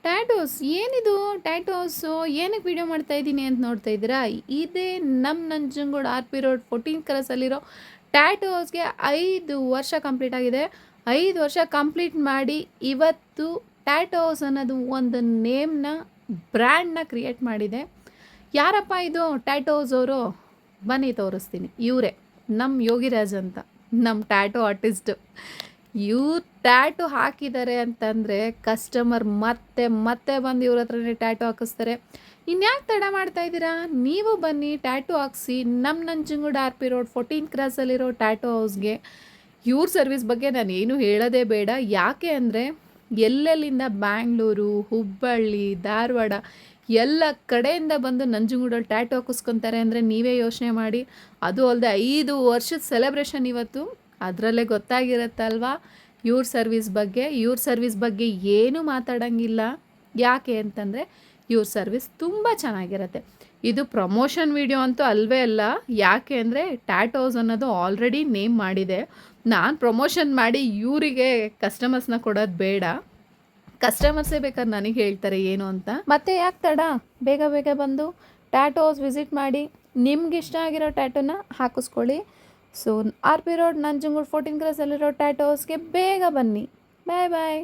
Tattoos ಏನಿದು ಟ್ಯಾಟೂಸು ಏನಕ್ಕೆ video ಮಾಡ್ತಾ ಇದ್ದೀನಿ ಅಂತ ನೋಡ್ತಾ ಇದ್ದೀರಾ? ಇದೇ ನಮ್ಮ ನಂಜನಗೂಡು ಆರ್ ಪಿ ರೋಡ್ 14 ಕ್ರಾಸಲ್ಲಿರೋ ಟ್ಯಾಟೂ ಹೌಸ್ಗೆ 5 ವರ್ಷ ಕಂಪ್ಲೀಟ್ ಆಗಿದೆ. 5 ವರ್ಷ ಕಂಪ್ಲೀಟ್ ಮಾಡಿ ಇವತ್ತು ಟ್ಯಾಟೂ ಹೌಸ್ ಅನ್ನೋದು ಒಂದು ನೇಮ್ನ ಬ್ರ್ಯಾಂಡ್ನ ಕ್ರಿಯೇಟ್ ಮಾಡಿದೆ. ಯಾರಪ್ಪ ಇದು ಟ್ಯಾಟೂ ಹೌಸ್ ಅವರು? ಬನ್ನಿ ತೋರಿಸ್ತೀನಿ. ಇವರೇ ನಮ್ಮ ಯೋಗಿರಾಜ್ ಅಂತ, ನಮ್ಮ ಟ್ಯಾಟೂ ಆರ್ಟಿಸ್ಟು. ಇವ್ರು ಟ್ಯಾಟು ಹಾಕಿದ್ದಾರೆ ಅಂತಂದರೆ ಕಸ್ಟಮರ್ ಮತ್ತೆ ಮತ್ತೆ ಬಂದು ಇವ್ರ ಹತ್ರನೇ ಟ್ಯಾಟು ಹಾಕಿಸ್ತಾರೆ. ಇನ್ಯಾಕೆ ತಡ ಮಾಡ್ತಾ ಇದ್ದೀರಾ? ನೀವು ಬನ್ನಿ ಟ್ಯಾಟು ಹಾಕ್ಸಿ ನಮ್ಮ ನಂಜನಗೂಡು ಆರ್ ಪಿ ರೋಡ್ 14 ಕ್ರಾಸಲ್ಲಿರೋ ಟ್ಯಾಟು ಹೌಸ್ಗೆ. ಇವ್ರ ಸರ್ವಿಸ್ ಬಗ್ಗೆ ನಾನು ಏನು ಹೇಳೋದೇ ಬೇಡ. ಯಾಕೆ ಅಂದರೆ ಎಲ್ಲೆಲ್ಲಿಂದ ಬ್ಯಾಂಗ್ಳೂರು, ಹುಬ್ಬಳ್ಳಿ, ಧಾರವಾಡ ಎಲ್ಲ ಕಡೆಯಿಂದ ಬಂದು ನಂಜನಗೂಡಲ್ಲಿ ಟ್ಯಾಟು ಹಾಕಿಸ್ಕೊತಾರೆ ಅಂದರೆ ನೀವೇ ಯೋಚನೆ ಮಾಡಿ. ಅದು ಅಲ್ಲದೆ 5 ವರ್ಷದ ಸೆಲೆಬ್ರೇಷನ್ ಇವತ್ತು. ಅದರಲ್ಲೇ ಗೊತ್ತಾಗಿರುತ್ತಲ್ವಾ ಇವ್ರ ಸರ್ವಿಸ್ ಬಗ್ಗೆ ಏನೂ ಮಾತಾಡೋಂಗಿಲ್ಲ. ಯಾಕೆ ಅಂತಂದರೆ ಇವ್ರ ಸರ್ವಿಸ್ ತುಂಬ ಚೆನ್ನಾಗಿರುತ್ತೆ. ಇದು ಪ್ರಮೋಷನ್ ವಿಡಿಯೋ ಅಂತೂ ಅಲ್ಲವೇ ಅಲ್ಲ. ಯಾಕೆ ಅಂದರೆ ಟ್ಯಾಟೂ ಹೌಸ್ ಅನ್ನೋದು ಆಲ್ರೆಡಿ ನೇಮ್ ಮಾಡಿದೆ. ನಾನು ಪ್ರಮೋಷನ್ ಮಾಡಿ ಇವರಿಗೆ ಕಸ್ಟಮರ್ಸ್ನ ಕೊಡೋದು ಬೇಡ. ಕಸ್ಟಮರ್ಸೇ ಬೇಕಾದ್ರೆ ನನಗೆ ಹೇಳ್ತಾರೆ ಏನು ಅಂತ. ಮತ್ತೆ ಯಾಕೆ ತಡ? ಬೇಗ ಬೇಗ ಬಂದು ಟ್ಯಾಟೂ ಹೌಸ್ ವಿಸಿಟ್ ಮಾಡಿ ನಿಮ್ಗೆ ಇಷ್ಟ ಆಗಿರೋ ಟ್ಯಾಟೂನ ಹಾಕಿಸ್ಕೊಳ್ಳಿ. So R P road Nanjangud 14 ಕ್ರಾಸಲ್ಲಿರೋ ಟ್ಯಾಟೂ ಹೌಸ್ಗೆ ಬೇಗ ಬನ್ನಿ. ಬಾಯ್ ಬಾಯ್.